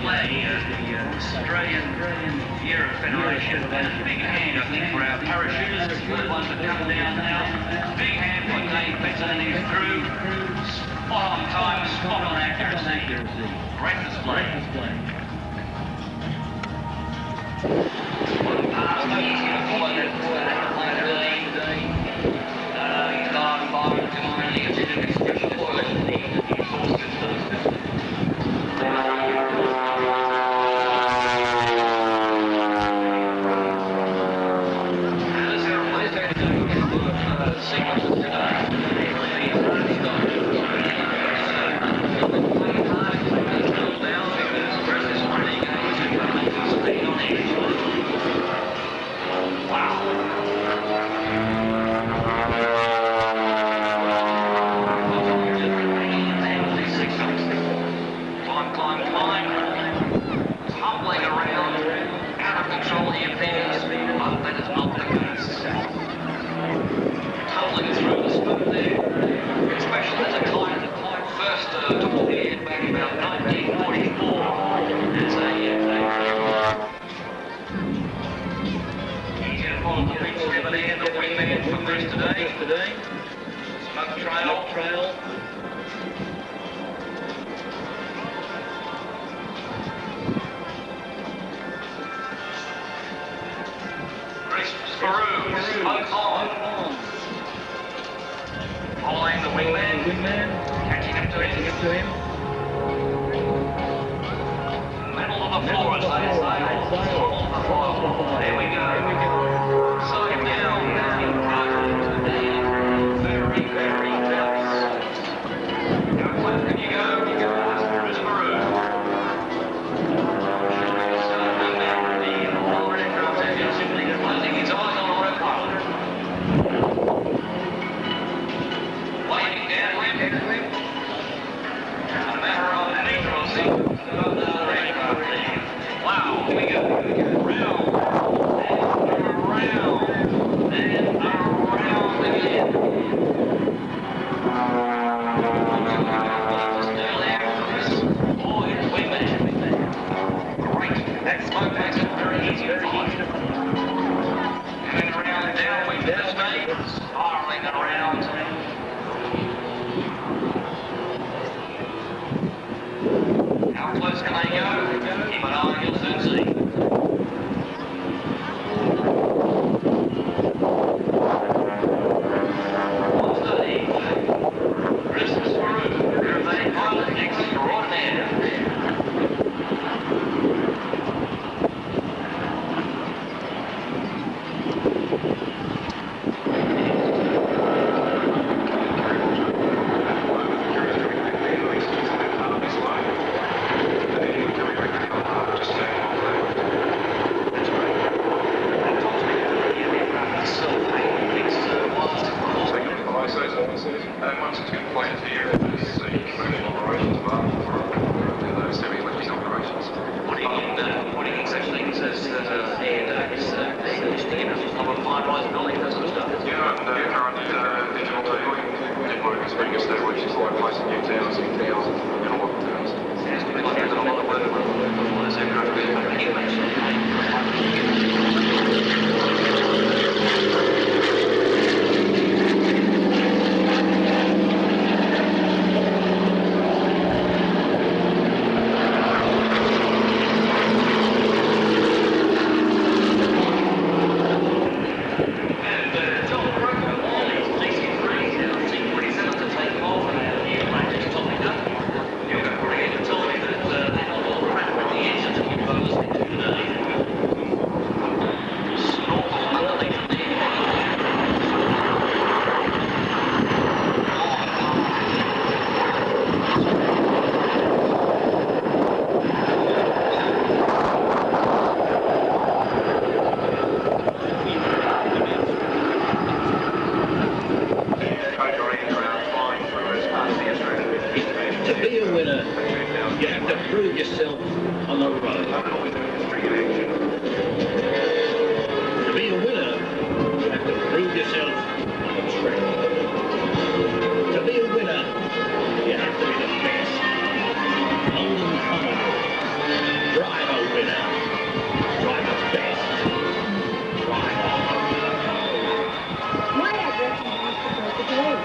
flag, the Australian Air Federation. Big hand, I think, for our parachutists. The ones that come down now. Big hand for Dave Benson and his crew. Spot on time, spot on accuracy. Great display. One pass, no easy to follow that airplane today. He's gone by to only a bit of expression for it. Following the wingman, catching up to him. Middle of the floor, as they say. There we go. Side down, very, very close. How close can you go? There is Maru. The lower aircraft engine simply closing his eyes on the rope pilot. Waiting downwind. A matter of meters above the other aircraft there. Wow, here we go. Round and around and around again. Still there, Chris. Oh, it's wingman. Great. That smoke makes it very easy to follow. And around downwind to the snake, spiraling around. How close can they go? Keep an eye, you'll soon see. 130. Christmas Peru, aerobatic pilot extraordinaire. Drive a winner. Drive the best. Drive on. My address is the road.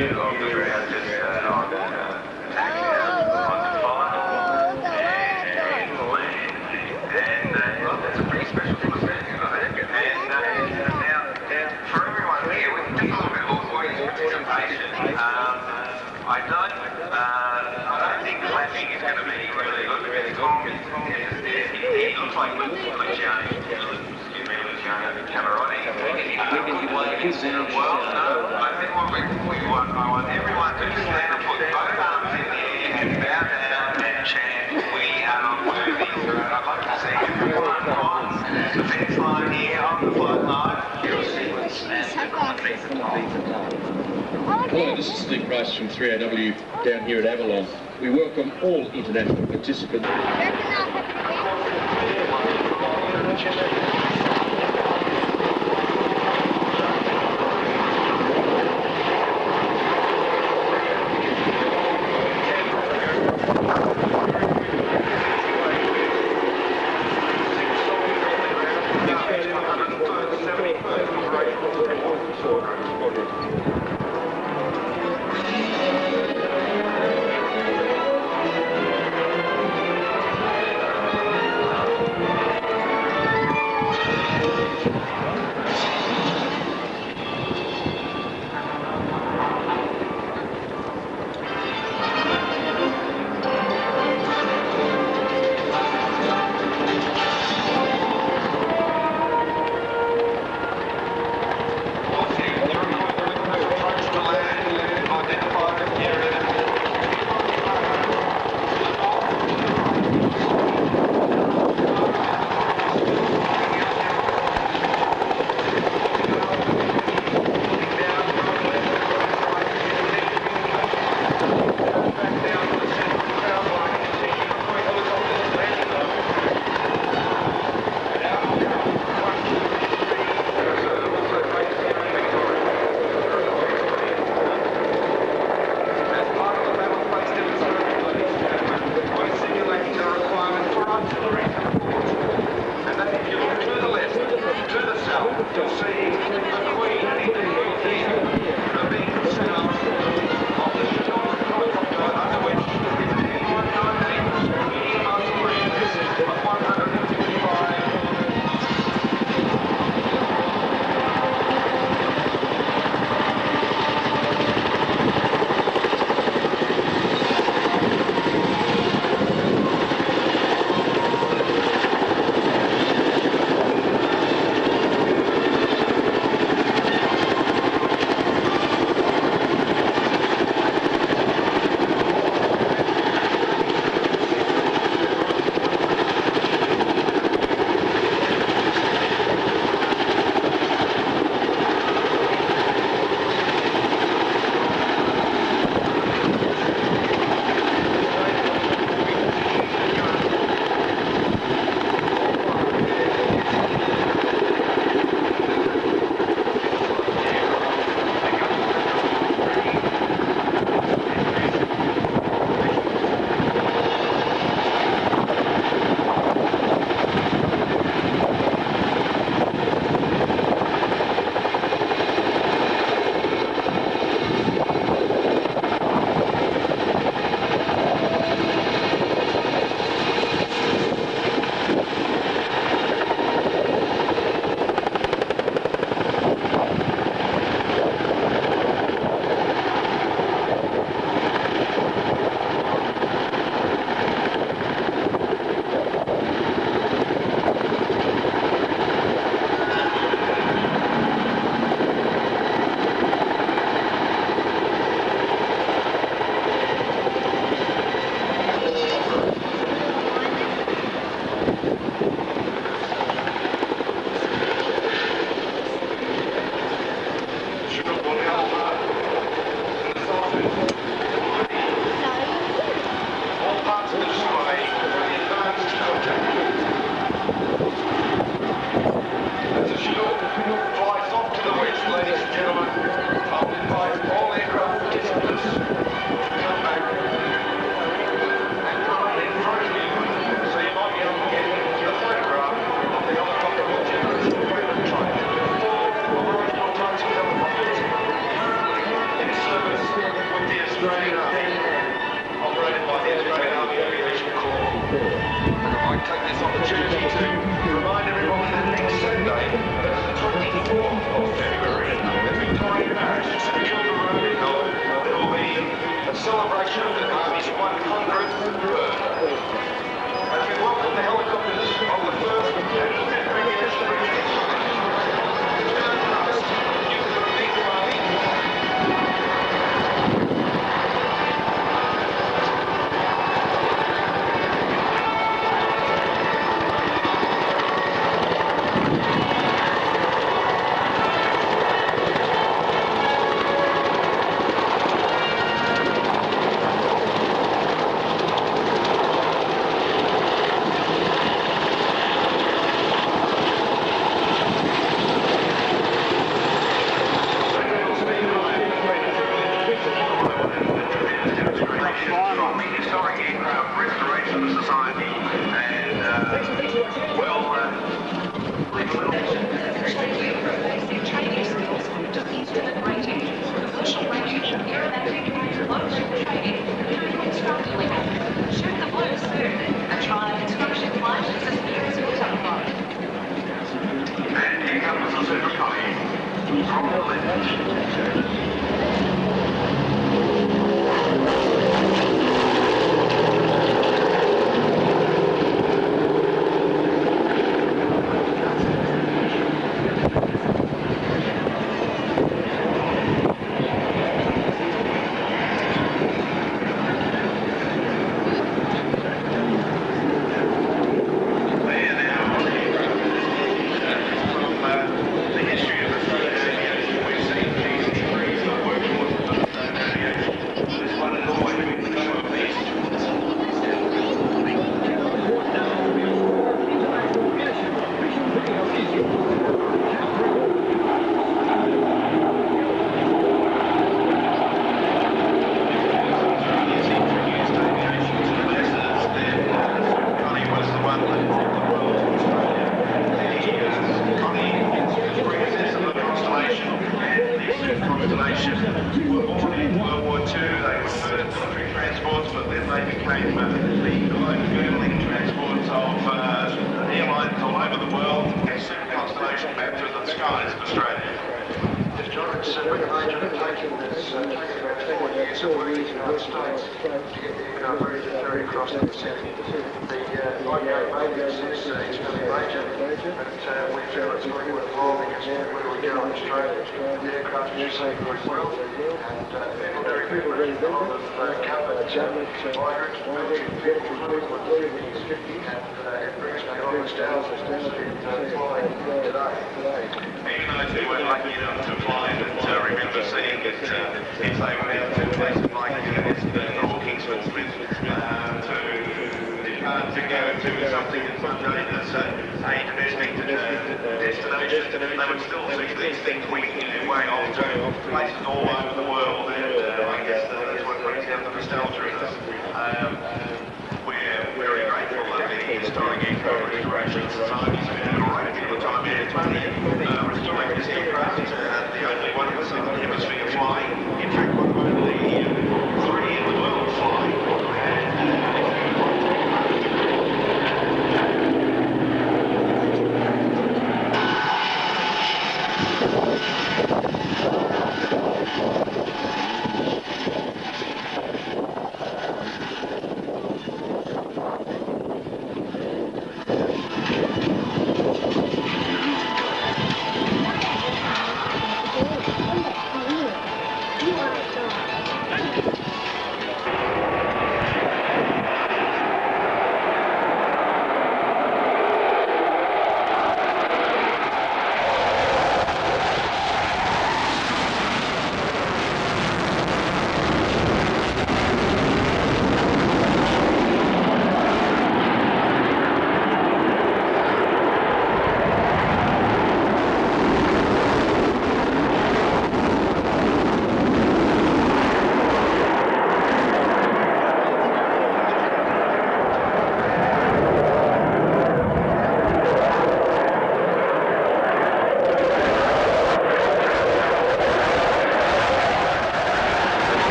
view of the ground just on taxi out on the fire and land. And that's a pretty special thing, I think. And now, for everyone here, we can just look at audience participation. I don't think clapping is going to be really good because Tom it looks like Luciano, excuse me, Luciano Camerotti. Well, no, I think I want everyone to stand and put both arms in the air and bow down and chant, "We are worthy." I'd like to see everyone on the fence line here on the flight line. Your sequence and everyone beat the time. Hello, this is Steve Price from 3AW down here at Avalon. We welcome all international participants.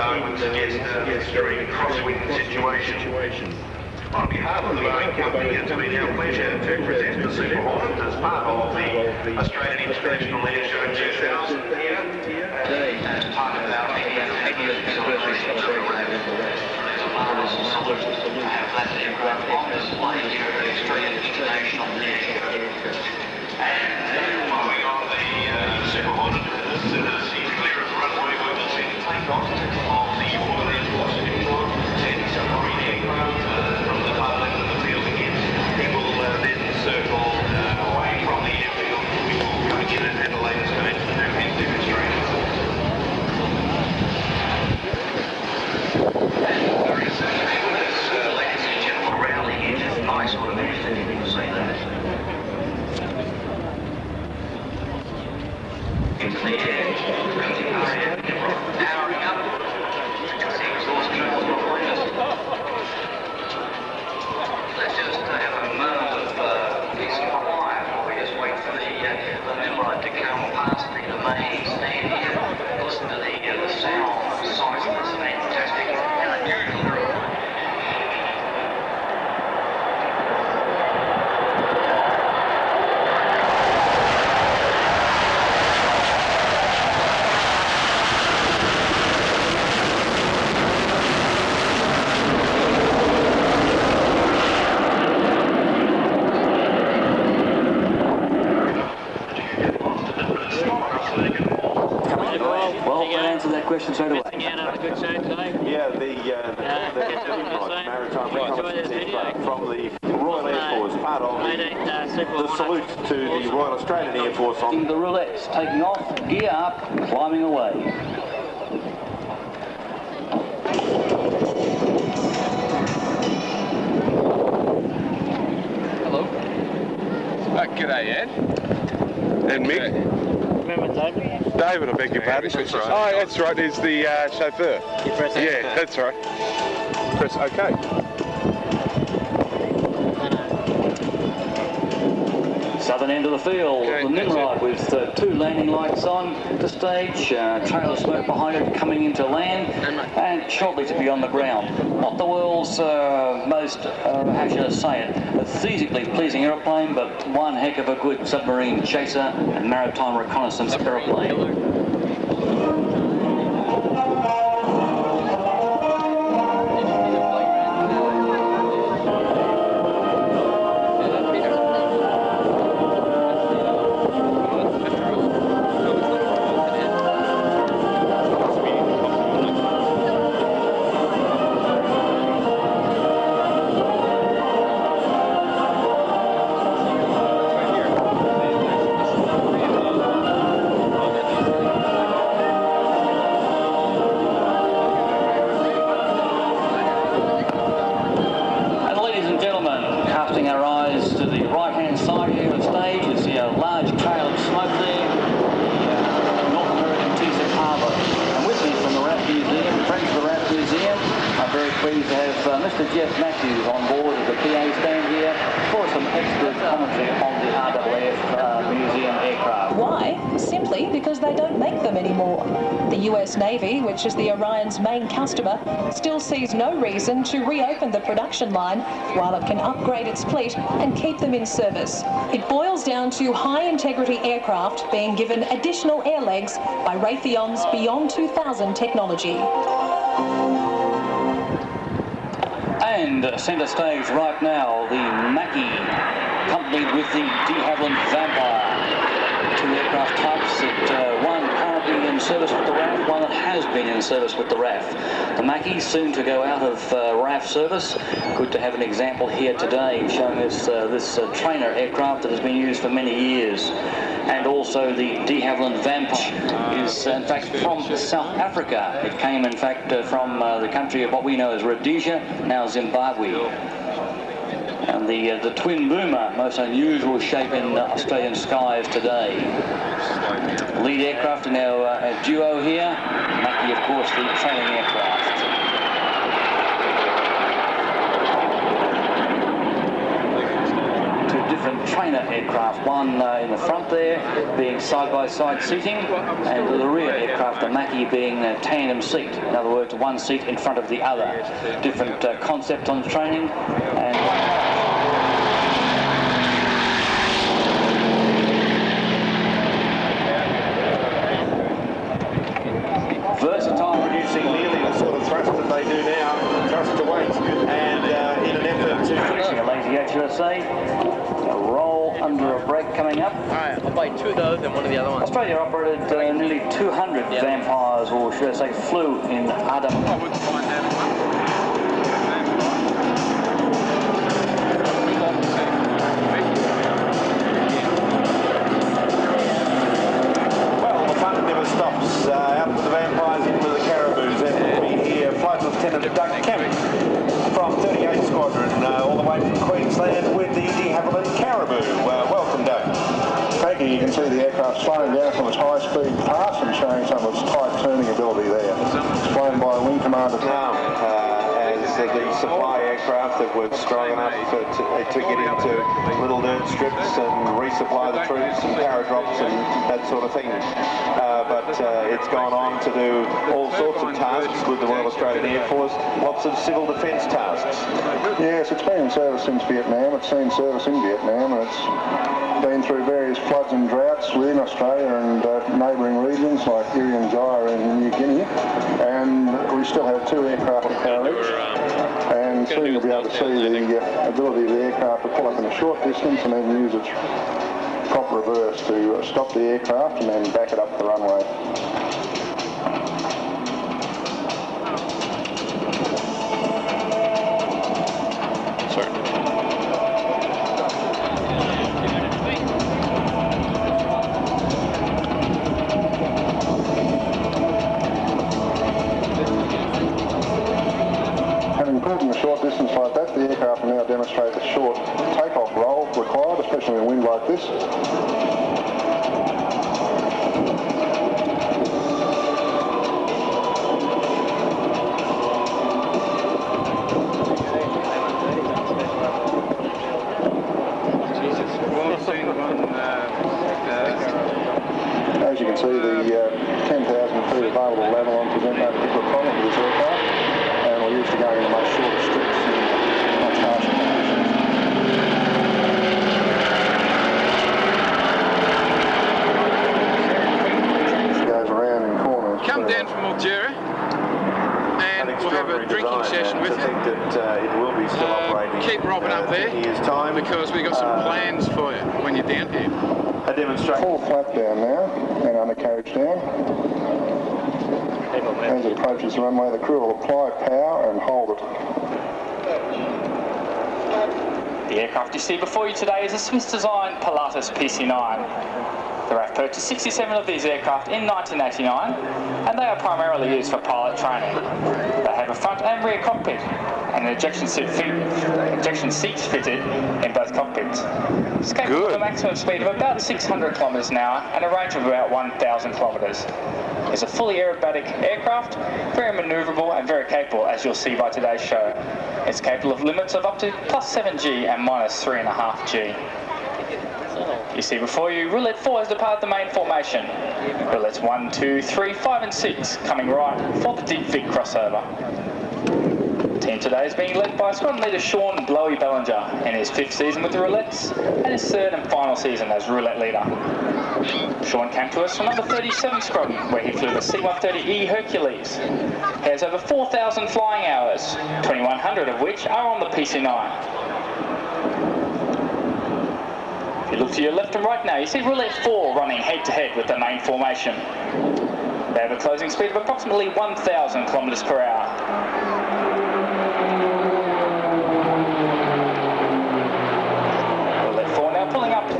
I would suggest during a crosswind situation. On behalf of the Boeing Company, it's been our pleasure to present the Super Hornet as part of the Australian International Airshow 2000 here. As part of our 80th celebration of the RAAF. There's a marvellous salute to have that aircraft on display here at the Australian International Airshow. And following on the Super Hornet, as soon as he's clear of the runway, we will see the takeoff of the Royal Air Force Nimrod and submarine aircraft from the far left of the field again. He will then circle away from the airfield before coming in at a later stage to do his demonstration. And very soon, ladies and gentlemen, rallying in a nice automation, you can see that. Into the air, raising our air, powering up. The exhaust trails behind us. Let's just have a moment of peace and quiet while we just wait for the Nimrod to come past the main stand here. Listen to the sound, the size of this fantastic and unusual aeroplane. Question straight away. Yeah, the maritime reconnaissance from the Royal Air Force, part of the salute to the Royal Australian Air Force on The roulettes taking off, gear up, climbing away. Hello. G'day, Ed. And Mick. Remember David? David, I beg your pardon. That's right. Oh, that's right, he's the chauffeur. You press Yeah, that's right. Press OK. Southern end of the field, Okay, the Nimrod with two landing lights on the stage, trail of smoke behind it coming into land, and shortly to be on the ground. Not the world's most, how should I say it, physically pleasing aeroplane, but one heck of a good submarine chaser and maritime reconnaissance aeroplane. Navy, which is the Orion's main customer, still sees no reason to reopen the production line while it can upgrade its fleet and keep them in service. It boils down to high-integrity aircraft being given additional air legs by Raytheon's Beyond 2000 technology. And centre stage right now, the Mackie, accompanied with the de Havilland Vampire. Two aircraft types that one currently in service with the RAAF, one that has been in service with the RAAF. The Mackie soon to go out of RAAF service. Good to have an example here today showing us this trainer aircraft that has been used for many years. And also the de Havilland Vampire is in fact from South Africa. It came in fact from the country of what we know as Rhodesia, now Zimbabwe. And the twin boomer, most unusual shape in Australian skies today. Lead aircraft in our duo here. Mackie, of course, the trailing aircraft. Two different trainer aircraft. One in the front there being side-by-side seating, and the rear aircraft, the Mackie, being a tandem seat. In other words, one seat in front of the other. Different concept on the training. And versatile, producing nearly the sort of thrust that they do now, thrust to weight, and in an effort to finishing a lazy HUSA, a roll under a brake coming up. Alright, I'll buy 2 of those and one of the other ones. Australia operated nearly 200 vampires, or should I say flew, in Adam. I wouldn't find that stops out with the vampires into the Caribous, and we hear Flight Lieutenant Doug Kemp from 38 Squadron, all the way from Queensland with the de Havilland Caribou. Welcome, Doug. Thank you. You can see the aircraft slowing down from its high-speed pass and showing some of its tight turning ability there. It's flown by Wing Commander. Now, as the supply aircraft that were strong enough to get into little dirt strips and resupply the troops and paradrops and that sort of thing. But it's gone on to do all sorts of tasks with the Royal Australian Air Force, lots of civil defence tasks. Yes, it's been in service since Vietnam. It's seen service in Vietnam, and it's been through various floods and droughts within Australia and neighbouring regions like Irian Jaya and New Guinea. And we still have 2 aircraft of power each. And soon you'll be able to see the ability of the aircraft to pull up in a short distance and then use its prop reverse to stop the aircraft and then back it up the runway. Having pulled in a short distance like that, the aircraft will now demonstrate the short takeoff roll required, especially in wind like this. As you can see, the 10,000 feet available Avalon present no particular problem with this aircraft, and we're used to going in the most shorter strips in much harsher conditions. It goes around in corners. Come down from Algeria and we'll have a drinking session with you. That it will be still operating. Keep Robin up there time, because we've got some plans for you when you're down here. A demonstration. Full flap down now and undercarriage down. As it approaches the runway, the crew will apply power and hold it. The aircraft you see before you today is a Swiss-designed Pilatus PC-9. The RAAF purchased 67 of these aircraft in 1989, and they are primarily used for pilot training. They have a front and rear cockpit, and ejection seats fitted in both cockpits. It's capable of a maximum speed of about 600 kilometres an hour and a range of about 1,000 kilometres. It's a fully aerobatic aircraft, very manoeuvrable and very capable, as you'll see by today's show. It's capable of limits of up to plus 7G and minus 3.5G. You see before you, Roulette 4 has departed the main formation. Roulettes 1, 2, 3, 5 and 6 coming right for the Deep Vig crossover. The team today is being led by squadron leader Sean Blowy Bellinger in his 5th season with the Roulettes and his 3rd and final season as Roulette leader. Sean came to us from number 37 Squadron, where he flew the C-130E Hercules. He has over 4,000 flying hours, 2,100 of which are on the PC-9. If you look to your left and right now, you see Roulette 4 running head-to-head with the main formation. They have a closing speed of approximately 1,000 kilometres per hour. Roulette 4 now pulling up.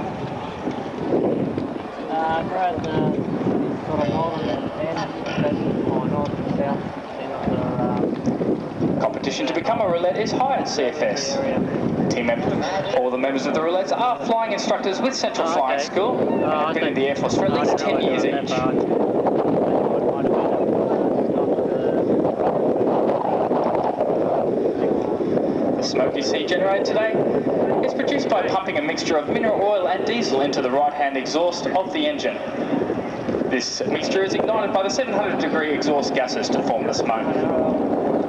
Competition to become a roulette is high at CFS. Team members, all the members of the roulettes are flying instructors with Central Flying School and have been in the Air Force for at least 10 years each. The smoke you see generated today is produced by pumping a mixture of mineral oil and diesel into the right-hand exhaust of the engine. This mixture is ignited by the 700-degree exhaust gases to form the smoke.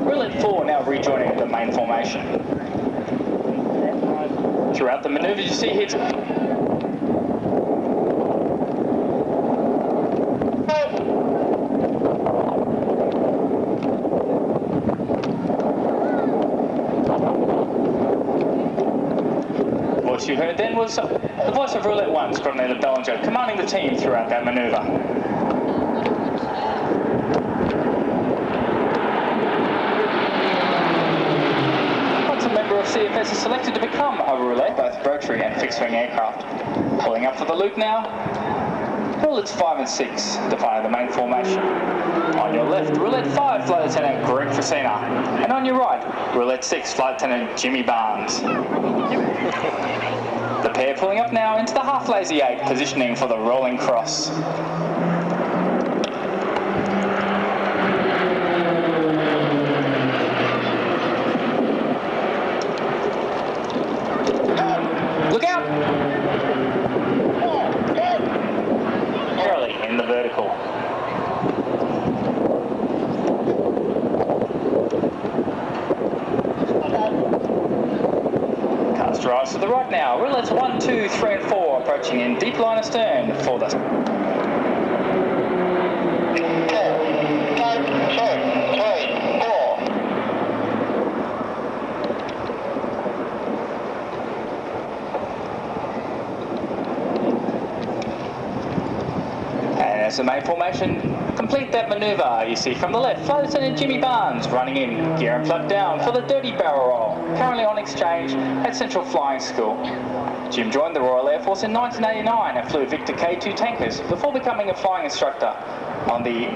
Roulette 4 now rejoining the main formation. Throughout the manoeuvre, you see hits. What you heard then was the voice of Roulette 1's Coordinator Bellinger commanding the team throughout that manoeuvre. Hudson member of CFS is selected to become a Roulette, both rotary and fixed-wing aircraft. Pulling up for the loop now, Roulettes 5 and 6 define the main formation. On your left, Roulette 5 Flight Lieutenant Greg Fresina, and on your right, Roulette 6 Flight Lieutenant Jimmy Barnes. The pair pulling up now into the half-lazy 8, positioning for the rolling cross. Look out! Early in the vertical. Cast rise to the right now. Roulettes 1, 2, 3 and 4 approaching in deep line astern for the... And as the main formation complete that manoeuvre, you see from the left, Flight Lieutenant Jimmy Barnes running in, gear and plug down for the dirty barrel roll, currently on exchange at Central Flying School. Jim joined the Royal Air Force in 1989 and flew Victor K-2 tankers before becoming a flying instructor on the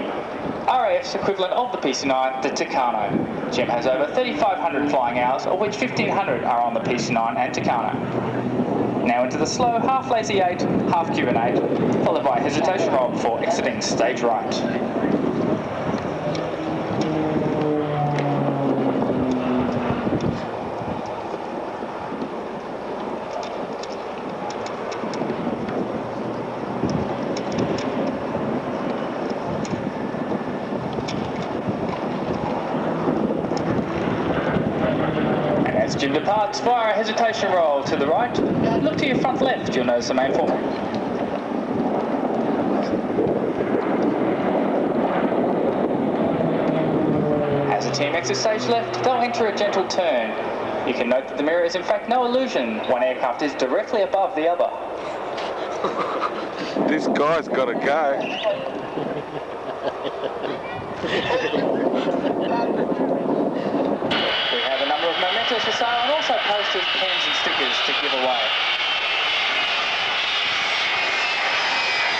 RAAF's equivalent of the PC-9, the Tucano. Jim has over 3,500 flying hours, of which 1,500 are on the PC-9 and Tucano. Now into the slow half-lazy 8, half-Cuban 8, followed by a hesitation roll before exiting stage right. Jim departs via a hesitation roll to the right. Look to your front left, you'll notice the main form. As the team exits stage left, they'll enter a gentle turn. You can note that the mirror is in fact no illusion. One aircraft is directly above the other. This guy's got to go. Mementos for sale and also posters, pens and stickers to give away.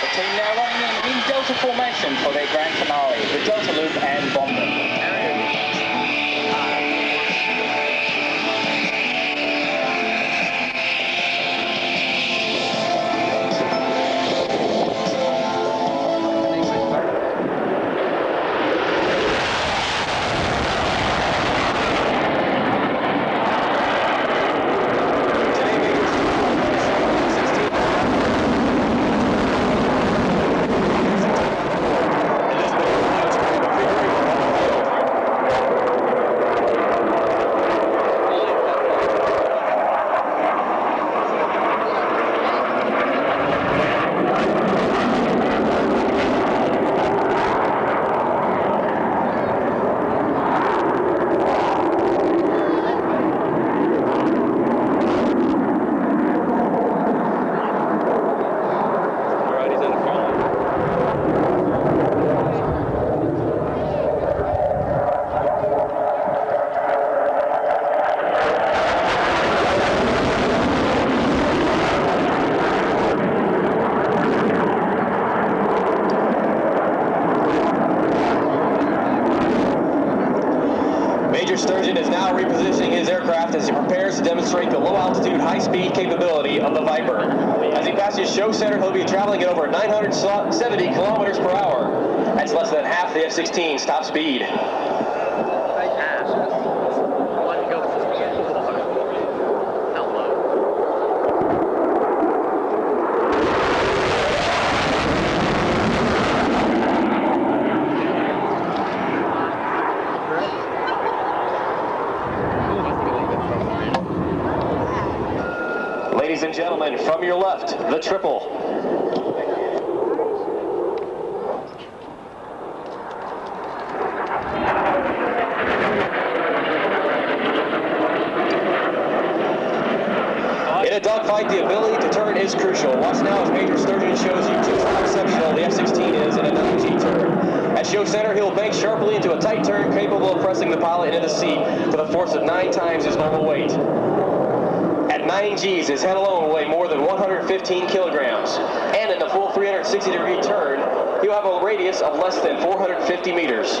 The team now running in Delta formation for their grand finale, the Delta Loop and Bombing. Sturgeon is now repositioning his aircraft as he prepares to demonstrate the low-altitude, high-speed capability of the Viper. As he passes show center, he'll be traveling at over 970 kilometers per hour. That's less than half the F-16's top speed. from your left, the triple. In a dogfight, the ability to turn is crucial. Watch now as Major Sturgeon shows you just how exceptional the F-16 is in a 9G turn. At show center, he'll bank sharply into a tight turn capable of pressing the pilot into the seat with a force of 9 times his normal weight. At 9 Gs, his head alone will weigh more than 115 kilograms. And in the full 360-degree turn, he'll have a radius of less than 450 meters.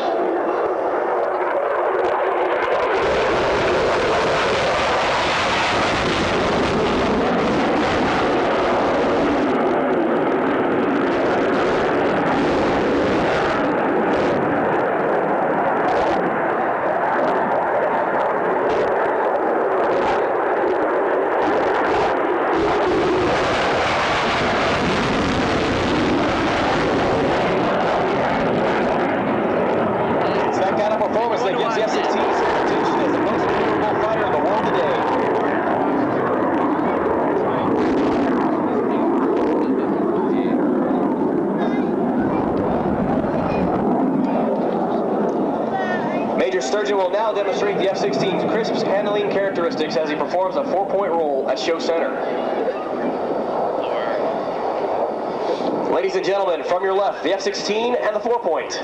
Sturgeon will now demonstrate the F-16's crisp handling characteristics as he performs a 4-point roll at show center. Ladies and gentlemen, from your left, the F-16 and the 4-point.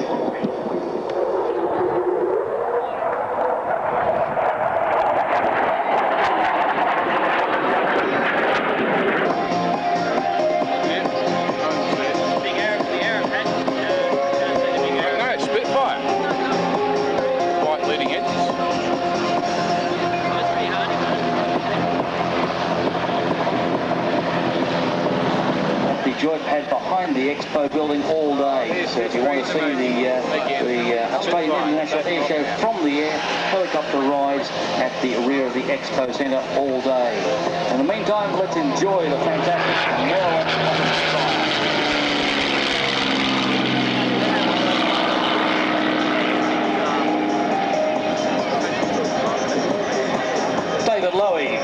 Spitfire. White leading edges. The joy pad behind the Expo building all day. So if you want to see the Australian International Airshow from the air, helicopter rides at the rear of the Expo Centre all day. In the meantime, let's enjoy the fantastic Nimrod.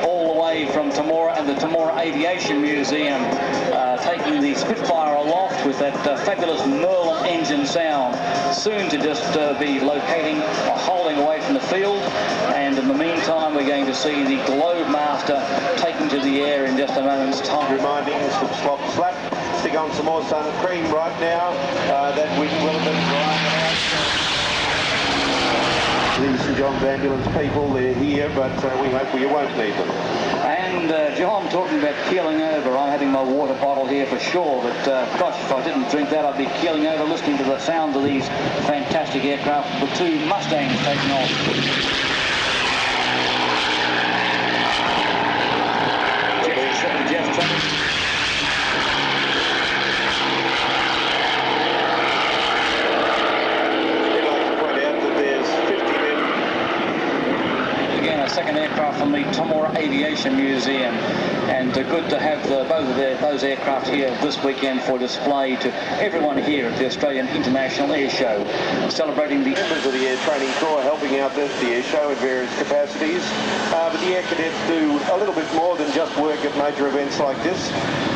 All the way from Temora and the Temora Aviation Museum, taking the Spitfire aloft with that fabulous Merlin engine sound, soon to just be locating or holding away from the field. And in the meantime, we're going to see the Globemaster taken to the air in just a moment's time. Reminding us to slop slap, stick on some more sun cream right now. That wind will have been drying out. The St John's ambulance people, they're here, but we hope we won't need them. And John, talking about keeling over, I'm having my water bottle here for sure, but gosh, if I didn't drink that, I'd be keeling over listening to the sound of these fantastic aircraft, the 2 Mustangs taking off. Second aircraft from the Temora Aviation Museum, and good to have both of those aircraft here this weekend for display to everyone here at the Australian International Airshow, celebrating the members of the air training crew are helping out at the airshow in various capacities, but the air cadets do a little bit more than just work at major events like this.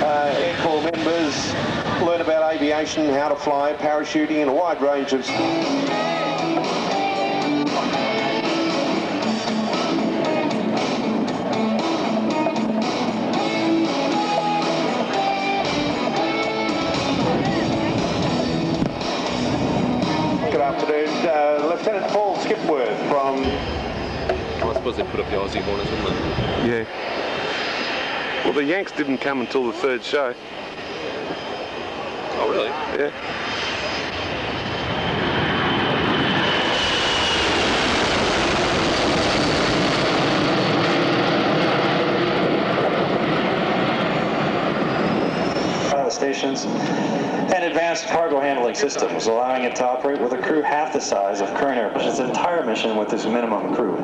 Air Corps members learn about aviation, how to fly, parachuting, and a wide range of Lieutenant Paul Skipworth from... I suppose they put up the Aussie Hornets, didn't they? Yeah. Well, the Yanks didn't come until the 3rd show. Oh, really? Yeah. Stations and advanced cargo handling systems, allowing it to operate with a crew half the size of current airplanes. Its entire mission with this minimum crew.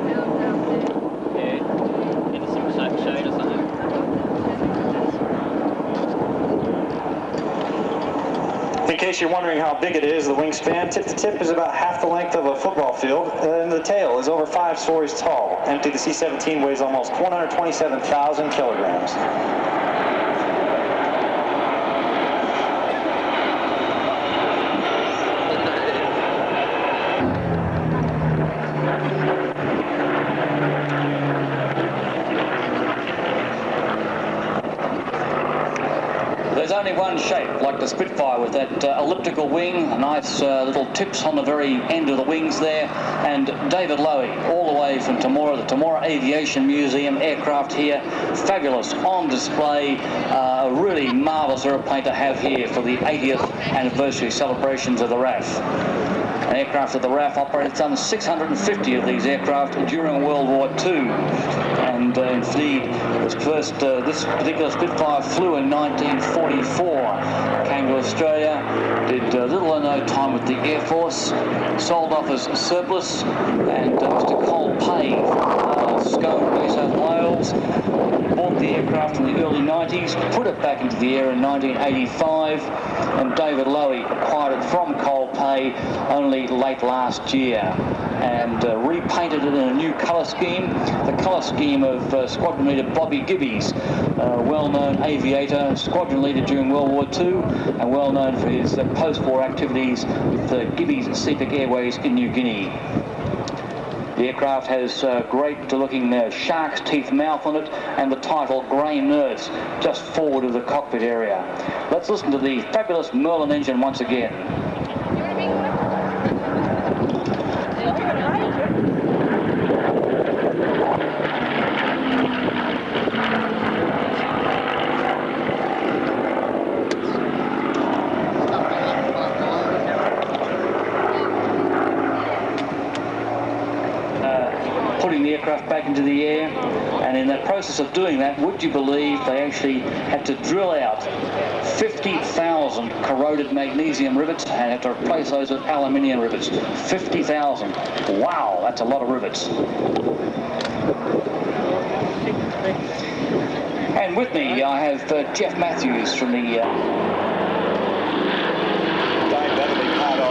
In case you're wondering how big it is, the wingspan tip to tip is about half the length of a football field, and the tail is over 5 stories tall. Empty, the C-17 weighs almost 127,000 kilograms. There's only one shape, like the Spitfire, with that elliptical wing, nice little tips on the very end of the wings there, and David Lowy, all the way from Temora, the Temora Aviation Museum aircraft here, fabulous, on display, a really marvellous aeroplane to have here for the 80th anniversary celebrations of the RAAF. An aircraft that the RAAF operated some 650 of these aircraft during World War II. And indeed, this particular Spitfire flew in 1944. Came to Australia, did little or no time with the Air Force, sold off as surplus, and Mr. Cole Pay from Scone, New South Wales, bought the aircraft in the early 90s, put it back into the air in 1985, and David Lowy acquired it from Cole Pay only late last year, and repainted it in a new colour scheme, the colour scheme of Squadron Leader Bobby Gibbies, well-known aviator, squadron leader during World War II, and well-known for his post-war activities with Gibbies Seapic Airways in New Guinea. The aircraft has great-looking shark's teeth mouth on it, and the title Grey Nerds just forward of the cockpit area. Let's listen to the fabulous Merlin engine once again. Putting the aircraft back into the air, and in the process of doing that, would you believe they actually had to drill out 50,000 corroded magnesium rivets and had to replace those with aluminium rivets. 50,000. Wow, that's a lot of rivets. And with me I have Jeff Matthews from the that'll be part of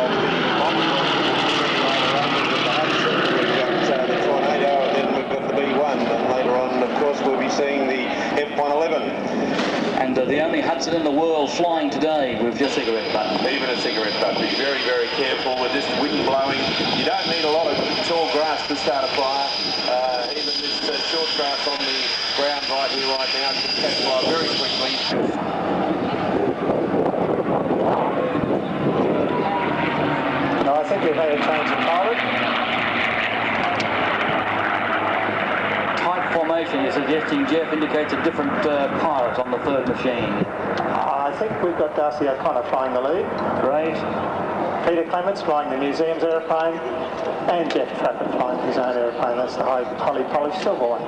the B1, and later on, of course, we'll be seeing the F111. And the only Hudson in the world flying today with just a cigarette button. Even a cigarette button. Be very, very careful with this wind blowing. You don't need a lot of tall grass to start a fire. Even this short grass on the ground right here, right now, can catch fire very quickly. No, I think we've had a change of pilot. Formation you're suggesting, Jeff, indicates a different pilot on the third machine. I think we've got Darcy O'Connor flying the lead. Great. Peter Clements flying the museum's aeroplane, and Jeff Trafford flying his own aeroplane. That's the highly polished silver one.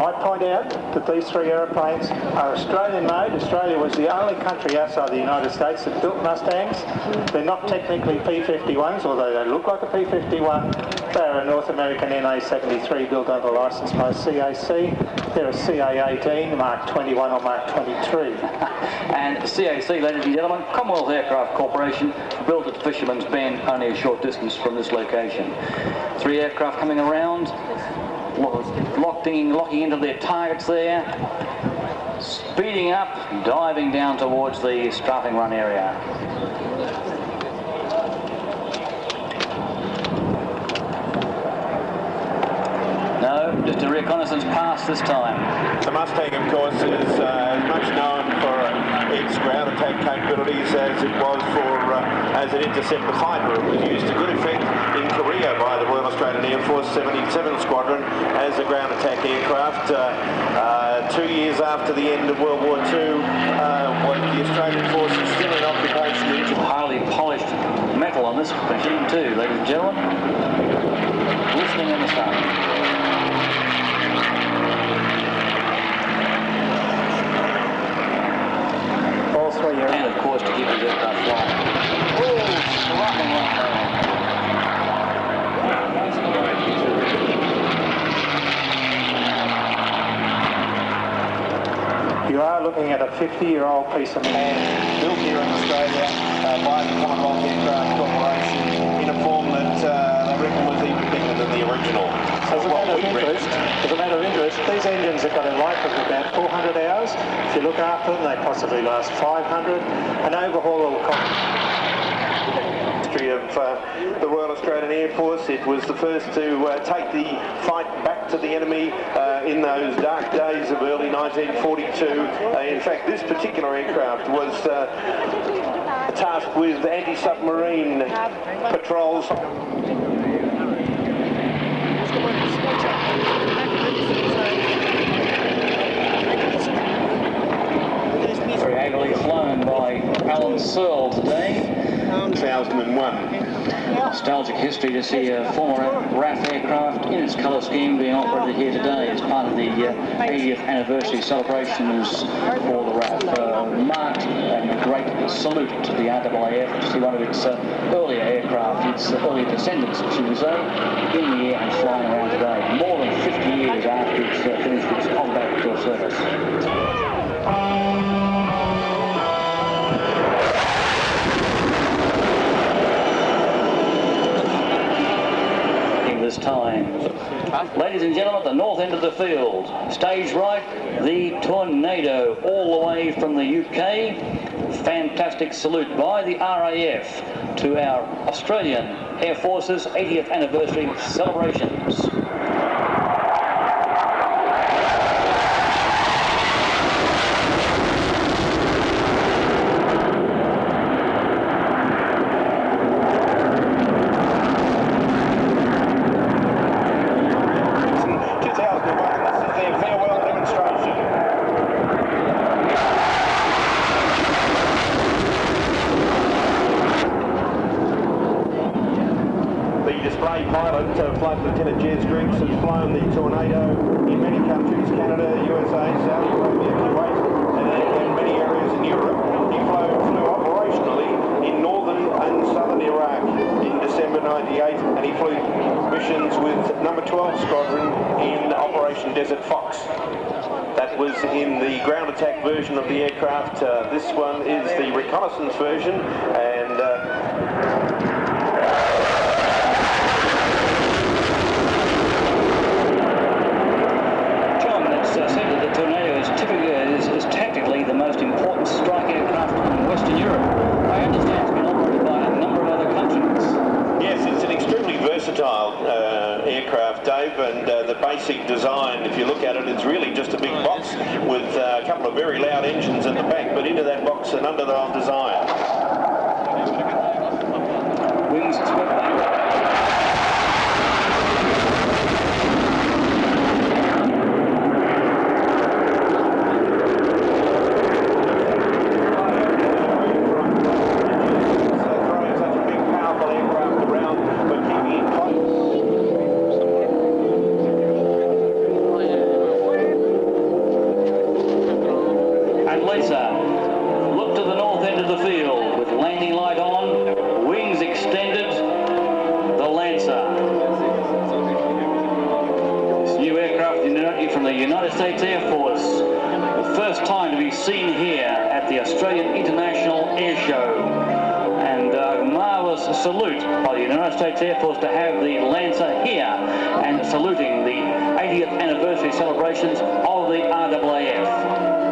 I'd point out that these three aeroplanes are Australian made. Australia was the only country outside the United States that built Mustangs. They're not technically P-51s, although they look like a P-51. They're a North American NA-73 built under license by CAC. They're a CA-18, Mark 21 or Mark 23. And CAC, ladies and gentlemen, Commonwealth Aircraft Corporation, built at Fisherman's Bend, only a short distance from this location. Three aircraft coming around, locking into their targets there, speeding up, diving down towards the strafing run area. No, just a reconnaissance pass this time. The Mustang, of course, is as much known for its ground attack capabilities as it was for as an interceptor fighter. It was used to good effect in Korea by the Royal Australian Air Force 77 Squadron as a ground attack aircraft. 2 years after the end of World War II, the Australian Force is still in occupation. Highly polished metal on this machine too, ladies and gentlemen. Glistening in the sun. And of course to keep the aircraft flying. Oh, rocking right there. You are looking at a 50-year-old piece of land built here in Australia by the Commonwealth Aircraft Corporation in a form that they reckon was even bigger than the original. As a matter of interest, these engines have got a life of about 400 hours. If you look after them, they possibly last 500. An overhaul will cost of the Royal Australian Air Force. It was the first to take the fight back to the enemy in those dark days of early 1942. In fact, this particular aircraft was tasked with anti-submarine patrols. Very ably flown by Alan Searle today. 2001. Nostalgic history to see a former RAAF aircraft in its colour scheme being operated here today as part of the 80th anniversary celebrations for the RAAF. Marked and a great salute to the RAAF to see one of its earlier aircraft, its earlier descendants, should we say, in the air and flying around today, more than 50 years after it's finished its combat service. This time. Ladies and gentlemen, at the north end of the field, stage right, the Tornado, all the way from the UK. Fantastic salute by the RAAF to our Australian Air Force's 80th anniversary celebrations. Flight Lieutenant Jez Griggs has flown the Tornado in many countries, Canada, USA, Saudi Arabia, Kuwait, and many areas in Europe. He flew operationally in northern and southern Iraq in December '98, and he flew missions with number 12 Squadron in Operation Desert Fox. That was in the ground attack version of the aircraft. This one is the reconnaissance version, and is tactically the most important strike aircraft in Western Europe. I understand it's been operated by a number of other countries. Yes, it's an extremely versatile aircraft, Dave, and the basic design, if you look at it, it's really just a big box with a couple of very loud engines at the back, but into that box an underdial design. Wings swept back. From the United States Air Force, the first time to be seen here at the Australian International Airshow, and a marvellous salute by the United States Air Force to have the Lancer here and saluting the 80th anniversary celebrations of the RAAF.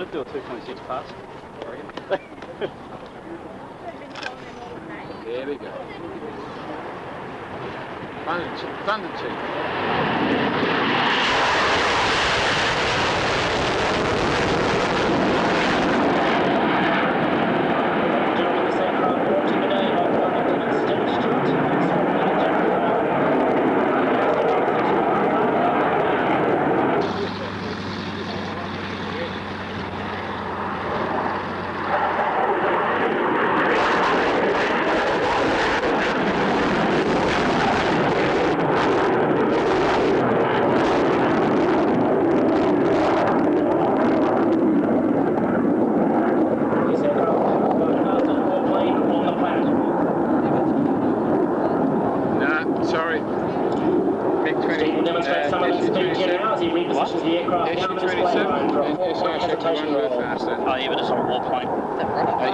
let it do a 2.6 pass. There we go. Thunder Chief.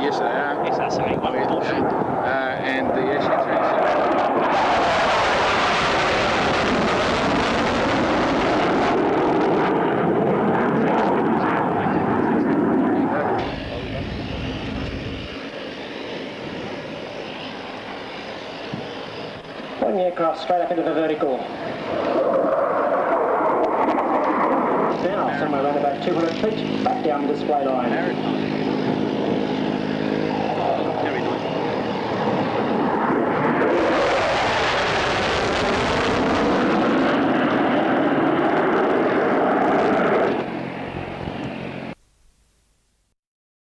Yes, they are. Yes, that's something. And the Pulling the aircraft straight up into the vertical. Now, somewhere around about 200 feet, back down the display line.